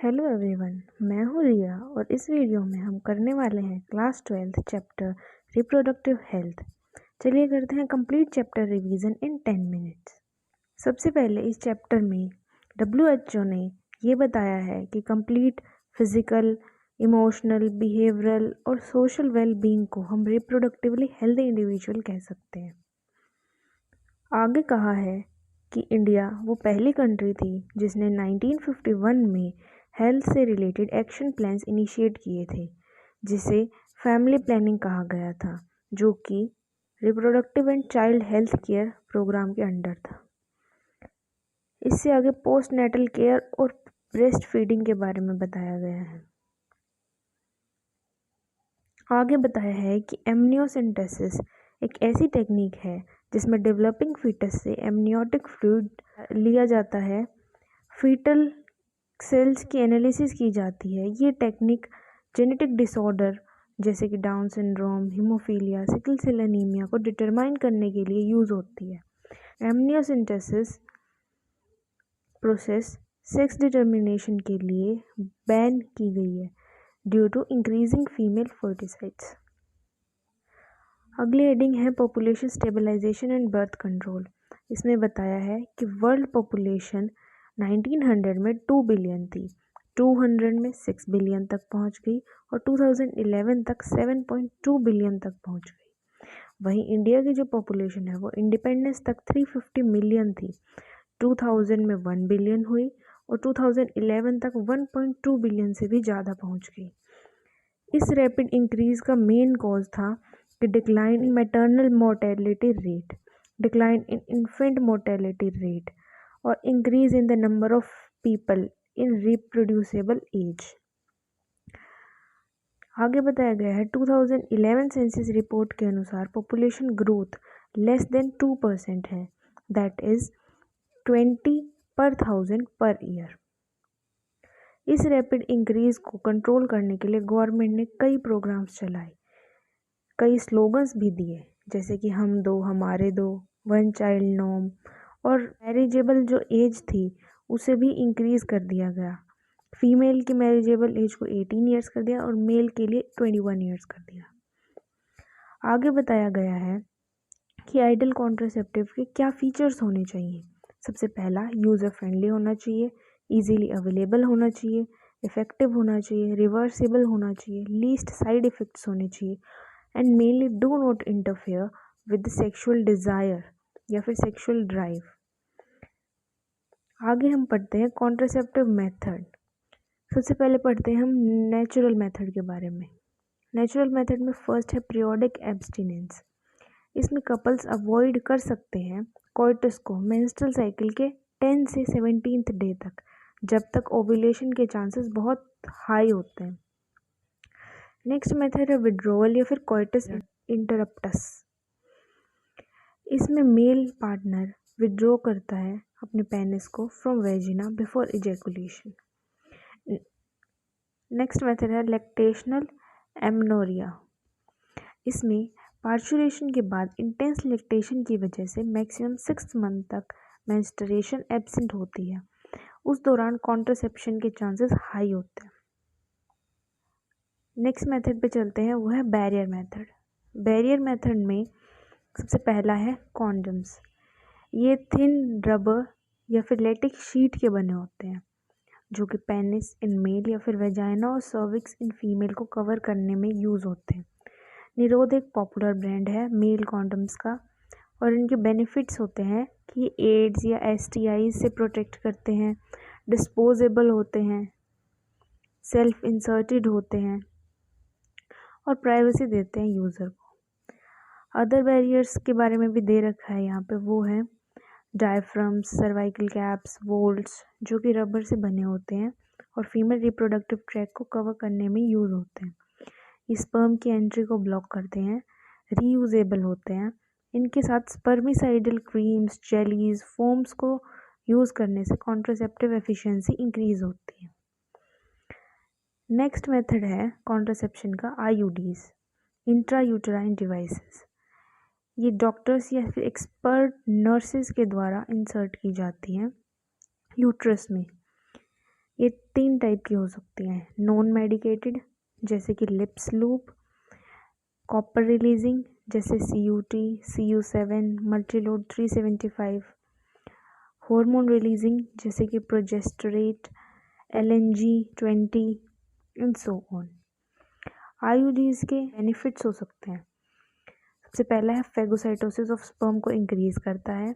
Hello everyone, मैं हूँ रिया और इस वीडियो में हम करने वाले हैं class 12th chapter reproductive health. चलिए करते हैं कंप्लीट चैप्टर रिवीजन इन 10 मिनट्स। सबसे पहले इस चैप्टर में WHO ने ये बताया है कि कंप्लीट फिजिकल, इमोशनल, बिहेवियरल और सोशल वेलबींग को हम रिप्रोडक्टिवली हेल्दी इंडिविजुअल कह सकते हैं। आगे कहा है कि इंडिया वो पहली कंट्री थी जिसने 1951 में हेल्थ से रिलेटेड एक्शन प्लान्स इनिशिएट किए थे, जिसे फैमिली प्लानिंग कहा गया था, जो कि reproductive and child health care programme के अंडर था। इससे आगे पोस्ट नेटल केयर और ब्रेस्ट फीडिंग के बारे में बताया गया है। आगे बताया है कि एमनियोसेंटेसिस एक ऐसी टेक्निक है जिसमें डेवलपिंग फीटस से एमनियोटिक फ्लूइड लिया जाता है, फीटल सेल्स की एनालिसिस की जाती है। ये टेक्निक जेनेटिक डिसऑर्डर जैसे कि Down syndrome, haemophilia, sickle cell anaemia को डिटरमाइन करने के लिए यूज़ होती है। एमनियोसेंटेसिस प्रोसेस सेक्स डिटर्मिनेशन के लिए बैन की गई है due to increasing female foeticides. अगली हेडिंग है population stabilisation and birth control. इसमें बताया है कि वर्ल्ड पॉपुलेशन 1900 में 2 बिलियन थी, 200 में 6 बिलियन तक पहुंच गई और 2011 तक 7.2 बिलियन तक पहुंच गई। वहीं इंडिया की जो पॉपुलेशन है वो इंडिपेंडेंस तक 350 मिलियन थी, 2000 में 1 बिलियन हुई और 2011 तक 1.2 बिलियन से भी ज़्यादा पहुंच गई। इस रैपिड इंक्रीज का मेन कॉज था कि decline in maternal mortality rate, decline in infant mortality rate और increase in the number of people in reproducible age. आगे बताया गया है 2011 सेंसस रिपोर्ट के अनुसार पॉपुलेशन ग्रोथ लेस देन 2% है, दैट इज 20 पर 1000 पर ईयर। इस रैपिड इंक्रीज को कंट्रोल करने के लिए गवर्नमेंट ने कई प्रोग्राम्स चलाए, कई स्लोगन्स भी दिए, जैसे कि हम दो हमारे दो, वन चाइल्ड नॉर्म, और मैरिजेबल जो एज थी उसे भी इंक्रीज कर दिया गया। फीमेल की मैरिजेबल एज को 18 ईयर्स कर दिया और मेल के लिए 21 ईयर्स कर दिया। आगे बताया गया है कि आइडल कॉन्ट्रासेप्टिव के क्या फीचर्स होने चाहिए। सबसे पहला, यूज़र फ्रेंडली होना चाहिए, इजीली अवेलेबल होना चाहिए, इफेक्टिव होना चाहिए, रिवर्सिबल होना चाहिए, लीस्ट साइड इफ़ेक्ट्स होने चाहिए and mainly do not interfere with sexual desire या फिर सेक्सुअल ड्राइव। आगे हम पढ़ते हैं कॉन्ट्रासेप्टिव मेथड। सबसे पहले पढ़ते हैं हम नेचुरल मेथड के बारे में। नेचुरल मेथड में फर्स्ट है पीरियोडिक एब्सटिनेंस। इसमें कपल्स अवॉइड कर सकते हैं कोइटस को मेंस्ट्रुअल साइकिल के 10 से 17th डे तक, जब तक ओव्यूलेशन के चांसेस बहुत हाई होते हैं। नेक्स्ट मेथड है विड्रॉवल या फिर कोइटस इंटरप्टस। इसमें मेल पार्टनर विड्रॉ करता है अपने पेनिस को from vagina before ejaculation. Next method है लैक्टेशनल एमनोरिया। इसमें पार्चुरेशन के बाद इंटेंस लैक्टेशन की वजह से मैक्सिमम 6 मंथ तक मेंस्ट्रुएशन एब्सेंट होती है। उस दौरान कॉन्ट्रासेप्शन के चांसेस हाई होते हैं। नेक्स्ट मेथड पे चलते हैं, वो है बैरियर मेथड। बैरियर मेथड में सबसे पहला है कॉन्डम्स। ये थिन रबर या फिर लेटिक शीट के बने होते हैं, जो कि पेनिस इन मेल या फिर वेजाइना और सर्विक्स इन फीमेल को कवर करने में यूज़ होते हैं। निरोध एक पॉपुलर ब्रांड है मेल कॉन्डम्स का और इनके बेनिफिट्स होते हैं कि एड्स या STIs से प्रोटेक्ट करते हैं, डिस्पोजेबल होते हैं, सेल्फ इंसर्टेड होते हैं और प्राइवेसी देते हैं यूज़र को। अदर बैरियर्स के बारे में भी दे रखा है यहाँ पे, वो है डायफ्राम्स, सर्वाइकल कैप्स, वोल्ट्स, जो कि रबर से बने होते हैं और फीमेल रिप्रोडक्टिव ट्रैक को कवर करने में यूज़ होते हैं। स्पर्म की एंट्री को ब्लॉक करते हैं, रीयूजेबल होते हैं। इनके साथ स्पर्मिसाइडल क्रीम्स, जेलीज, फोम्स को यूज़ करने से कॉन्ट्रासेप्टिव एफिशिएंसी इंक्रीज होती है। नेक्स्ट मेथड है कॉन्ट्रासेप्शन का IUDs, इंट्रा यूटेराइन डिवाइसेस। ये डॉक्टर्स या फिर एक्सपर्ट नर्सेस के द्वारा इंसर्ट की जाती हैं यूट्रस में। ये 3 टाइप की हो सकती हैं, नॉन मेडिकेटेड जैसे कि लिप्स लूप, कॉपर रिलीजिंग जैसे CUT, CU7, Multiload 375, hormone releasing जैसे कि प्रोजेस्टेरेट, LNG-20 and so on. IUDs के बेनिफिट्स हो सकते हैं। सबसे पहला है फेगोसाइटोसिस ऑफ स्पर्म को इंक्रीज करता है।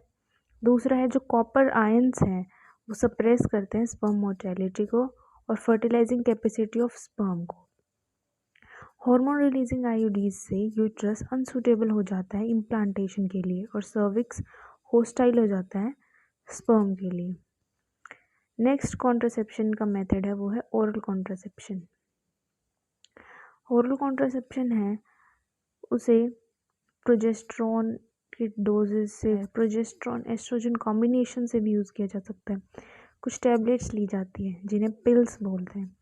दूसरा है जो कॉपर आयंस हैं वो सप्रेस करते हैं स्पर्म मोर्टेलिटी को और फर्टिलाइजिंग कैपेसिटी ऑफ स्पर्म को। हार्मोन रिलीजिंग आईयूडीज से यूट्रस अनसूटेबल हो जाता है इम्प्लांटेशन के लिए और सर्विक्स होस्टाइल हो जाता है स्पर्म के लिए। नेक्स्ट कॉन्ट्रासेप्शन का मेथड है वो है ओरल कॉन्ट्रासेप्शन। ओरल कॉन्ट्रासेप्शन है उसे प्रोजेस्टेरॉन की डोजेस से, प्रोजेस्टेरॉन एस्ट्रोजन कॉम्बिनेशन से भी यूज़ किया जा सकता है। कुछ टैबलेट्स ली जाती हैं जिन्हें पिल्स बोलते हैं।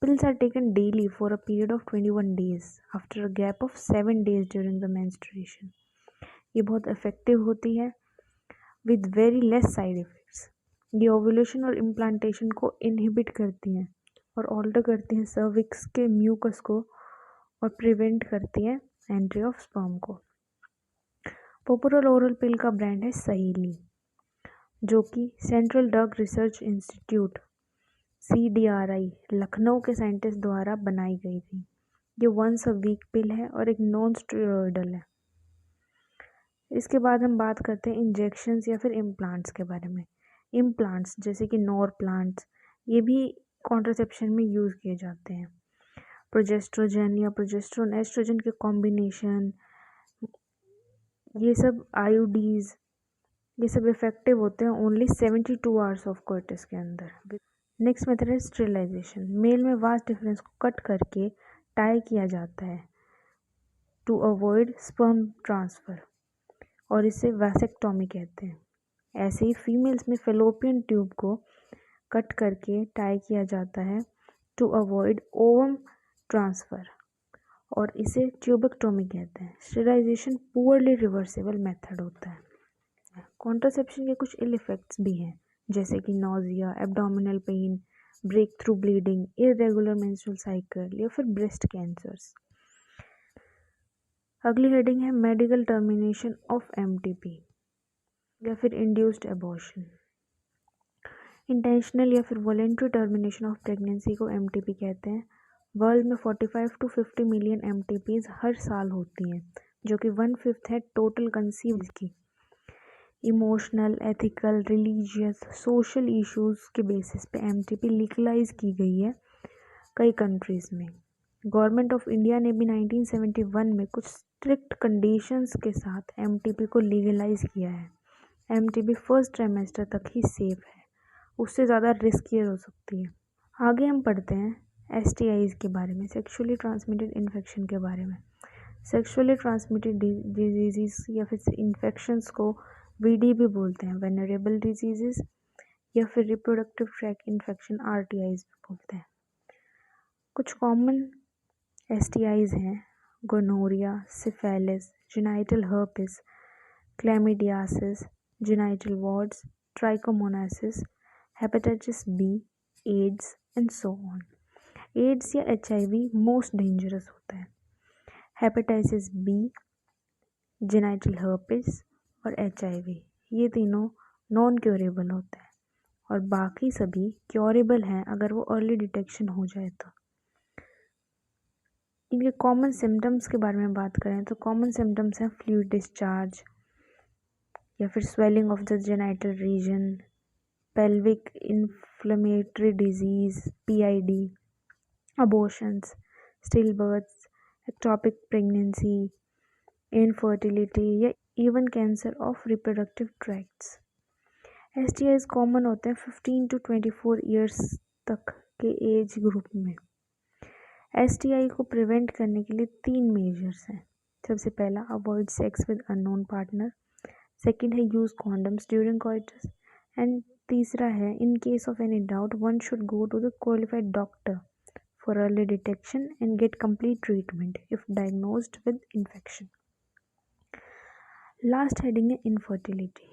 Pills are taken daily for a period of 21 days after a gap of 7 days during the menstruation. ये बहुत इफेक्टिव होती है with very less side effects. ये ओव्यूलेशन और इम्प्लांटेशन को इनहिबिट करती हैं और ऑल्टर करती हैं सर्विक्स के म्यूकस को और प्रिवेंट करती हैं एंट्री ऑफ स्पर्म को। पॉपुलर ओरल पिल का ब्रांड है सहीली, जो कि central drug research institute CDRI Lucknow के साइंटिस्ट द्वारा बनाई गई थी। ये वंस अ वीक पिल है और एक नॉन स्टेरॉइडल है। इसके बाद हम बात करते हैं इंजेक्शंस या फिर इम्प्लांट्स के बारे में। इम्प्लांट्स जैसे कि नॉर प्लांट्स ये भी कॉन्ट्रासेप्शन में यूज़ किए जाते हैं। प्रोजेस्ट्रोजन या प्रोजेस्टेरोन एस्ट्रोजन के कॉम्बिनेशन, ये सब आईयूडीज, ये सब इफेक्टिव होते हैं ओनली 72 आवर्स ऑफ कोइटस के अंदर। नेक्स्ट मेथड है स्टेरिलाइजेशन। मेल में वास्ट डिफरेंस को कट करके टाई किया जाता है टू अवॉइड स्पर्म ट्रांसफ़र और इसे वैसेक्टोमी कहते हैं। ऐसे ही फीमेल्स में फेलोपियन ट्यूब को कट करके टाई किया जाता है टू अवॉइड ओवम ट्रांसफ़र और इसे ट्यूबेक्टोमी कहते हैं। स्टेरिलाइजेशन पुअरली रिवर्सेबल मेथड होता है। कॉन्ट्रासेप्शन के कुछ इल इफेक्ट्स भी हैं जैसे कि nausea, abdominal pain, break through bleeding, irregular menstrual cycle या फिर ब्रेस्ट कैंसर्स। अगली हेडिंग है मेडिकल टर्मिनेशन ऑफ MTP या फिर इंड्यूस्ड एबॉर्शन। इंटेंशनल या फिर वॉलेंट्री टर्मिनेशन ऑफ प्रेगनेंसी को MTP कहते हैं। वर्ल्ड में 45 to 50 मिलियन MTPs हर साल होती हैं, जो कि 1/5 है टोटल कंसीव्ड की। Emotional, ethical, religious, social issues के बेसिस पे MTP लीगलाइज की गई है कई कंट्रीज़ में। गवर्नमेंट ऑफ इंडिया ने भी 1971 में कुछ स्ट्रिक्ट कंडीशंस के साथ MTP को लीगलाइज किया है। MTP फर्स्ट ट्राइमेस्टर तक ही सेफ है, उससे ज़्यादा रिस्कियर हो सकती है। आगे हम पढ़ते हैं STIs के बारे में, सेक्सुअली ट्रांसमिटेड इन्फेक्शन के बारे में। सेक्सुअली ट्रांसमिटेड डिजीज़ या फिर इन्फेक्शंस को VD भी बोलते हैं, वेनरेबल डिजीज़ या फिर रिप्रोडक्टिव ट्रैक इन्फेक्शन RTIs भी बोलते हैं। कुछ कॉमन STIs हैं gonorrhoea, syphilis, genital herpes, chlamydiasis, genital warts, trichomoniasis, hepatitis B, AIDS and so on. AIDS या HIV मोस्ट डेंजरस होता है। हेपेटाइटिस B, जेनिटल हर्पिस और HIV ये तीनों नॉन क्योरेबल होते हैं और बाकी सभी क्योरेबल हैं अगर वो अर्ली डिटेक्शन हो जाए तो। इनके कॉमन सिम्टम्स के बारे में बात करें तो कॉमन सिम्टम्स हैं फ्लूइड डिस्चार्ज या फिर swelling of the genital region, pelvic inflammatory disease PID, abortions, still births, ectopic pregnancy, infertility या even cancer of reproductive tracts. STIs common होते हैं 15 to 24 ईयर्स तक के एज ग्रुप में। STI को प्रिवेंट करने के लिए 3 मेजर्स हैं। सबसे पहला avoid sex with unknown partner, second है use condoms during coitus and तीसरा है इन case of any doubt one should go to the qualified doctor for early detection and get complete treatment if diagnosed with infection. Last heading है infertility.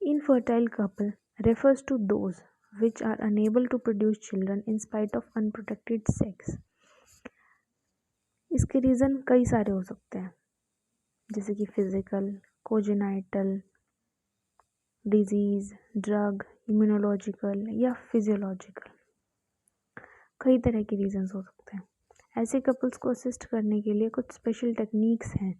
Infertile couple refers to those which are unable to produce children in spite of unprotected sex. इसके reason कई सारे हो सकते हैं, जैसे कि physical, कोजेनाइटल, disease, drug, immunological या फिजियोलॉजिकल, कई तरह के रीजंस हो सकते हैं। ऐसे कपल्स को असिस्ट करने के लिए कुछ स्पेशल टेक्निक्स हैं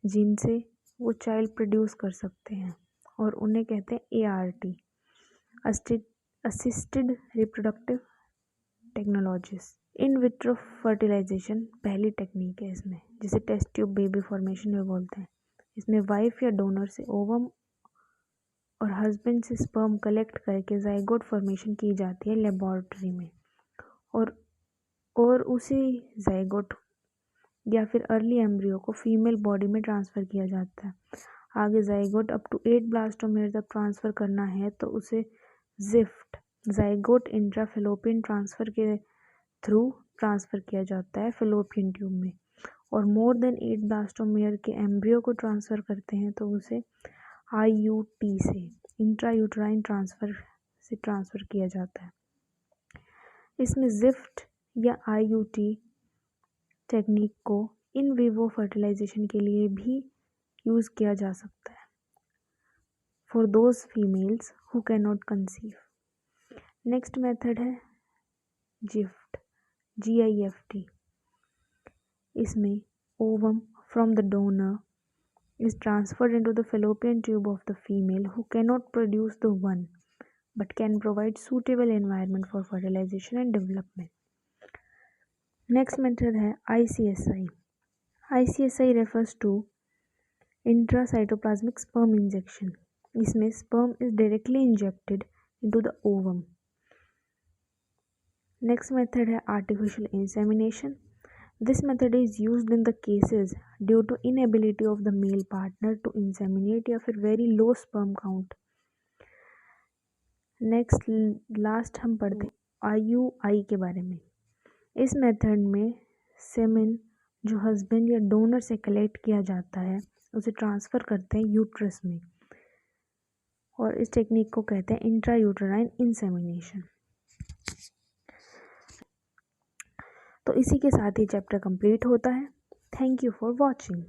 जिनसे वो चाइल्ड प्रोड्यूस कर सकते हैं और उन्हें कहते हैं ART, assisted reproductive technologies. In vitro fertilisation पहली टेक्निक है इसमें, जिसे टेस्ट ट्यूब बेबी फॉर्मेशन में बोलते हैं। इसमें वाइफ या डोनर से ओवम और हस्बैंड से स्पर्म कलेक्ट करके जाइगोट फॉर्मेशन की जाती है लेबोरेटरी में, और उसी जाइगोट या फिर अर्ली एम्ब्रियो को फीमेल बॉडी में ट्रांसफ़र किया जाता है। आगे जाइगोट अप टू 8 ब्लास्टोमेर तक ट्रांसफ़र करना है तो उसे जिफ्ट जाइगोट इंट्राफेलोपियन ट्रांसफ़र के थ्रू ट्रांसफ़र किया जाता है फेलोपियन ट्यूब में, और मोर देन 8 ब्लास्टोमेर के एम्ब्रियो को ट्रांसफ़र करते हैं तो उसे IUT से इंट्रायूटराइन ट्रांसफ़र किया जाता है। इसमें जिफ्ट या IUT टेक्निक को इन विवो फर्टिलाइजेशन के लिए भी यूज़ किया जा सकता है for those females who can not conceive. Next method है GIFT। इसमें ovum from the donor is transferred into the fallopian tube of the female who cannot produce the one but can provide suitable environment for fertilization and development. Next method है ICSI. ICSI refers to intracytoplasmic sperm injection. इसमें sperm is directly injected into the ovum. Next method है artificial insemination. This method is used in the cases due to inability of the male partner to inseminate या फिर very low sperm count. Next last हम पढ़ते हैं IUI के बारे में। इस मेथड में सेमेन जो हस्बैंड या डोनर से कलेक्ट किया जाता है उसे ट्रांसफ़र करते हैं यूट्रस में, और इस टेक्निक को कहते हैं इंट्रायूटराइन इंसेमिनेशन। तो इसी के साथ ही चैप्टर कंप्लीट होता है। Thank you for watching.